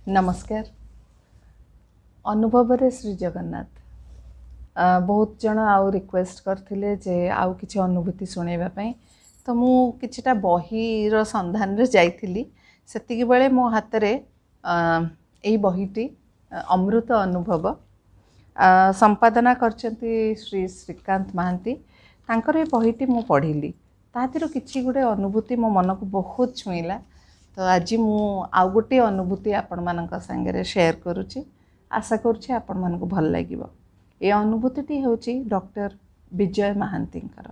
नमस्कार। अनुभव रे श्री जगन्नाथ बहुत जन आउ रिक्वेस्ट करथिले जे आउ किछि अनुभूति सुनेबा पई तो मु किछिटा बहीर संधान रे जाइथिली। सेतिकी बेले मो हाथ रे एई बहीटी अमृत अनुभव संपादना करचंती श्री श्रीकांत महांती। तांकर ए बहीटी मु पढ़िली तातिर किछि गुडे अनुभूति मो मन को बहुत छुईला। तो आज मु आउ गोटे अनुभूति आपण मानक संगे शेयर करुछि। आशा करुछि आपण मानक भल लागिबो। ए अनुभूतिटी होछि डॉक्टर विजय महांतींकर।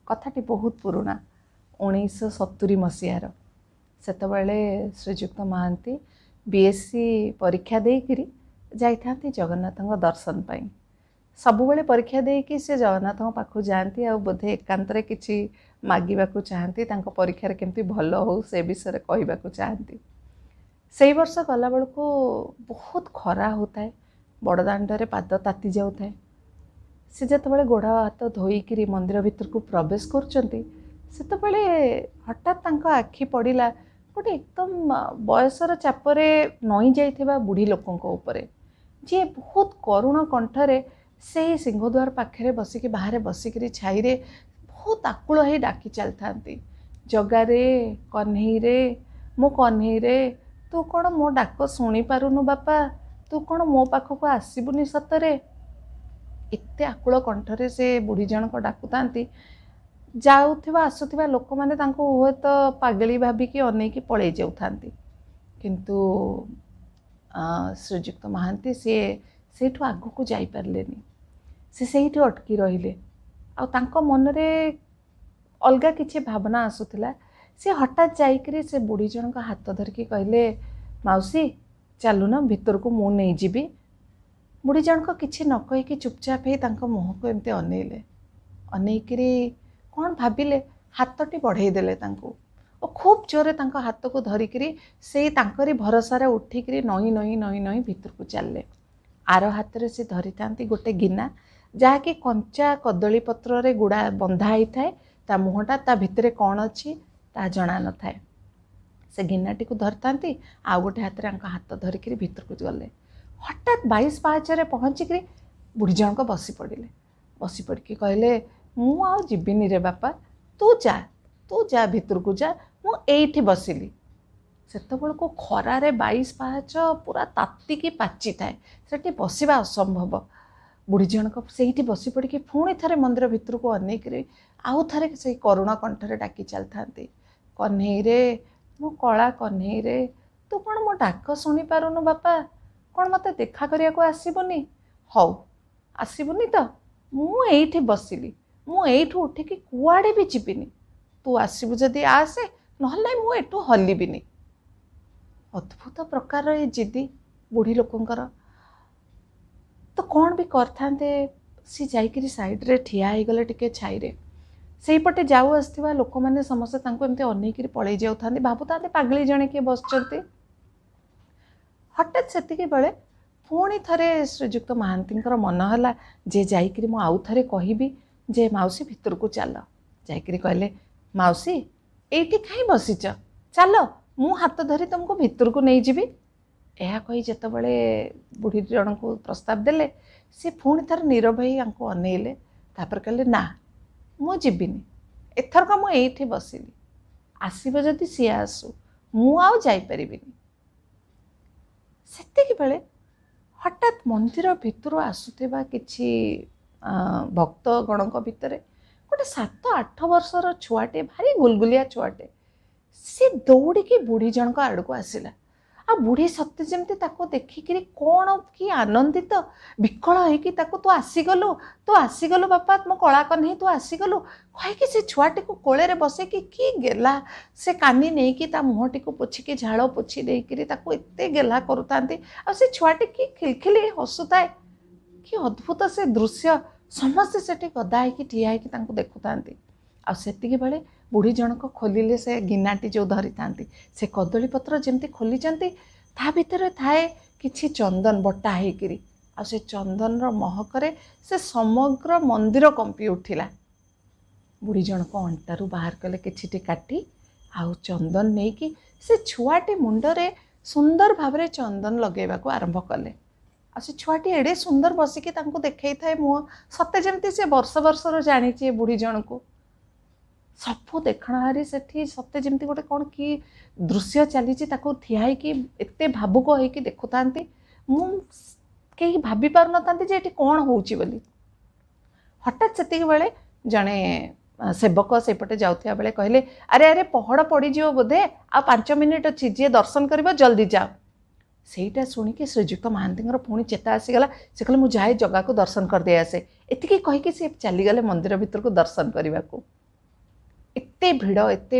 कथाटी बहुत पुराना 1970 मसीहार। सेतबेले श्रीजुक्त महांती बीएससी परीक्षा देइकिरी जाइथांती जगन्नाथଙ୍କ दर्शन पाई। सबुबेले परीक्षा देइकि से जगन्नाथଙ୍କ पाखु जानती आ बोधे एकांतरे किछि मागिबाकू चाहती तांको परीक्षा केमती भल हो से विषय कहबाकू चाहती। से वर्ष गला बेलू बहुत खरा होता है। बड़दाण्डे पाद ताती जाऊे। से जितेबाला गोड़ हाथ धोईकी मंदिर भितर को प्रवेश करते हठात आखि पड़ा गोटे एकदम बयसर चापरे नई जाइथिबा बुढ़ी लोकों उपरे जी बहुत करुण कंठरे से सिंहद्वार पाखे बसिक बाहर बसिक छाई बहुत आकुल हो डाकी चल था जगारे कन्हई रे मो कन्हई रे तू कौन मो डाक शुणी पारुनु बापा तू कौन मो पाखक आसबुनि सतरे एते आकुल कंठरे से बुढ़ी जनक डाकुता जाऊथिबा आसुथिबा लोक माने तांको हुए तो पागली भाबिकी अनेकी पळै जाउथांती। किंतु श्रीजुक्त महांती सेठु आगु को जाई पारलेनी। से सेठी अटकी रहिले आ तांको मनरे अलगा किछि भावना आसुथिला। से हठात जाइकरी से बुढ़ी जनक हाथ धरकी कहले माउसी चलु ना भितर को मु नहीं जीवी। बुढ़ी जनक किछि न कहिकी चुपचाप ही तांको मुह को एमते अनेले। अनेकरी कौन भाविले हाथटी बढ़ाई देले तांको और खूब जोरे तांको हाथ को धरिकरी से तांकरी भरोसा उठिकरी नई नई नई नई भितर को चलले। आर हाथ रे से धरी थांती गोटे गिना जहाँकि कंचा कदली पत्र रे गुड़ा बंधा ही थाए। ता मुहटा ता भितरे कौन अच्छी ता जना न थाए। से गिनाटी को धरती आउ गोटे हाथ रे हाथ धरिकरी भितर को गले। हठात 22 पाहाचरे पहुँचिकी बुढ़ी जनक बसी पड़े। बसी पड़की कहले मु आ जीविनी रे बापा तू जा भितर को जा मु एठी बसिली। सेतबेल को खरारे 22 पाहाच पूरा तातिकी पाची थाए सेठी बसिबा असंभव। बुढ़ी जनक सेठी बसी पड़की पुणी थरे मंदिर भितर को अनेक आउ थरे से करुणा कंठरे डाकी चल थांती कन्हई रे मो कला कन्हई रे तू कौन मो डाक शुणी पारुनु बापा कौन मते देखा करिया को आसीबुनी हौ आसीबुनी तो मु एठी बसिली मु एठू उठिकी कुआड़े भी जीविनी तू आसबु जदि आसे नहले मु एठू हलिबिनी। अद्भुत प्रकार ये जिदी बुढ़ी लोकंकर तो कौन भी करथांते सी जाइकरी साइड रे ठिया ही गले टिके छाई रे सेई पटे जाऊ आस्थिबा लोक माने समस्त तांको एमते अनेकरी पळै जाउथांती भाबुतांते पागली जणे के बसचंती। हठात सेतिके बेले पुणी थरे श्रीजुक्त महांतींकर मन हला जे जाइकरी मु आउ थरे कहिबी जे माउसी भितर को चल। जाइकरी कहले माउसी एठी काई बसिच चल मु हाथ धरी तुमको भितर को नहीं जीवी। यह कही जेतबेले बुढ़ी जन को प्रस्ताव देले सी पुणी थर नीरव ही आंको अनेले तापर कहले ना मु जीविनी एथरक मु एठी बसिली आसीबो जदि सी आसु मु आउ जाई परिबिनी। सेतिक बेले हठात मंदिर भितर आसुथिबा किछि भक्त गणक भितर गोटे 7-8 वर्षर छुआटे भारी गुलगुलिया छुआटे सी दौड़िकी बुढ़ी जनक आड़ को आसला। आ बुढ़ी सत्य जमती ताको देखिकी कौन कि आनंदित विकल होइकी ताको तू आसीगलु बापा मो कला कन्हई तू आसीगलु कहीकि से छुआटी को कोले बसैकी कि गेला से कानी नहीं कि ता मुहटी को पोछिकी झाड़ पोछि देइकिरी ताको एते गेला करुतांती आ से छुआटी कि खिलखिली हसुताए कि अद्भुत से दृश्य समस्ते सेठी गदा होइकी ठिया होइकी तांको देखुतांती। आ सेतिकी बेले बुढ़ी जनक खोलिले से गिनाटी जो धरी थांती से कदली पत्र जमती खोलीचंती ता भितर थाए किछि चंदन बटा हेकिरी आ से चंदन रो महकरे से समग्र मंदिर कंपी उठिला। बुढ़ी जनक अंटारू बाहर कले किछिटी काटी आउ चंदन नहीं कि से छुआटी मुंडरे सुंदर भाव चंदन लगेवाक आरंभ कले। आ से छुआटी एडे सुंदर बसिकी तांको देखई थाए मुह सते जमती से वर्ष वर्षर जानी बुढ़ी जन को सबू देखणा हारी सेठी सते जमती गोटे कौन कि दृश्य चली ठिया एते भावुक होइकी देखुतांती मु कहीं भाभी पार नथांती जे एठी कौन होउची बोली। हठात सेतिक बेले जणे सेवक सेपटे जाउथिया बेले कहले अरे अरे पहड़ पड़ी जिवो बोधे आ 5 मिनिट अच्छी जी दर्शन करिवो जल्दी जाओ। सेटा शुणिकी श्रीजुक्त महांती पुणी चेता आसीगला से कहले मु जाए जगा को दर्शन कर दे आसे एतिकी कहिकी से चलीगले मंदिर भितर को दर्शन करने को। एते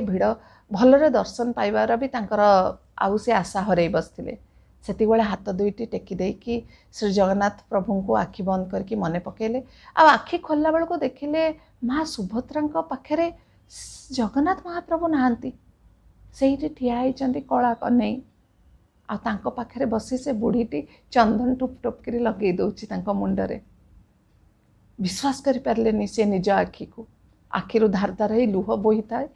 भिड़ भलरे दर्शन पाइबार भी तांकर आउ से आशा हरई बसथिले। सेतिबेले हाथ दुईटी टेकी देकी श्री जगन्नाथ प्रभु को आखि बंद करके मने पकेले आ आखि खोलला बेलको देखिले माँ सुभद्रा पाखरे जगन्नाथ महाप्रभु नहांती सेठी ठिया होइचंती कला कन्हई आ तांको पाखरे बसी से बुढ़ीटी चंदन टुप टुप करी लगे दउची तांको मुंडरे। विश्वास करि पारलेनी से निज आखि को आखिरु धार धार ही लुह बोही थाए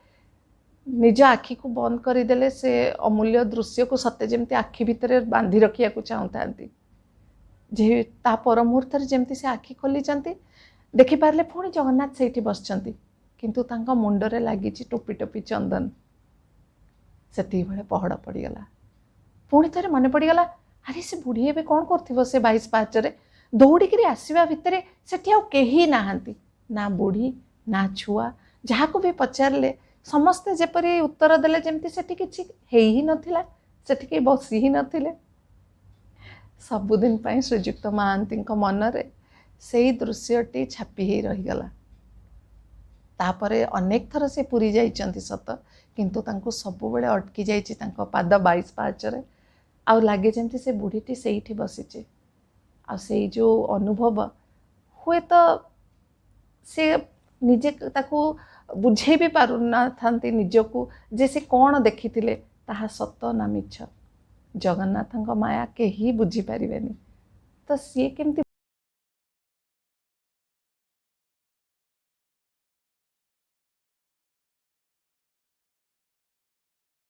निज आखि को बंद करदेले से अमूल्य दृश्य को सते जमती आखि भितर बांधि रखिया को चाहता जे ता पर मुहूर्त जमती से आखि खोली देखि पारले पुणी जगन्नाथ सेठी बसचंती किंतु तांका मुंडरे लागी टोपी टोपी चंदन। सेती बेले पहड़ पड़ीगला पुणी थे मन पड़गला अरे से बुढ़ी एवं कौन कर से 22 पाचरे दौड़िकी आसवा भितर सेठी केही नाहांती ना बुढ़ी ना छुआ जहाँ को भी पचारे समस्ते जेपरी उत्तर देले जमती सेठी किछि हेई ही नथिला सेठी के बसी ही नथिले। सबुदिन पाई श्रीजुक्त महांती मनरे से दृश्यटी छापी ही रहीगला। तापरे अनेक थर से पुरी जाइचंती सत किंतु तांको सबुबेले अटकी जाइछि तांको पाद 22 पाचरे आ लागे जमती से बुढ़ीटी सेठी बसीचे आ से जो अनुभव हुए तो से निजे ताको बुझे भी पारु ना थांती निजको जे से कौन देखी ताहा सत ना मिछ जगन्नाथ माया के ही बुझी पारिबेनी। तो सी केमती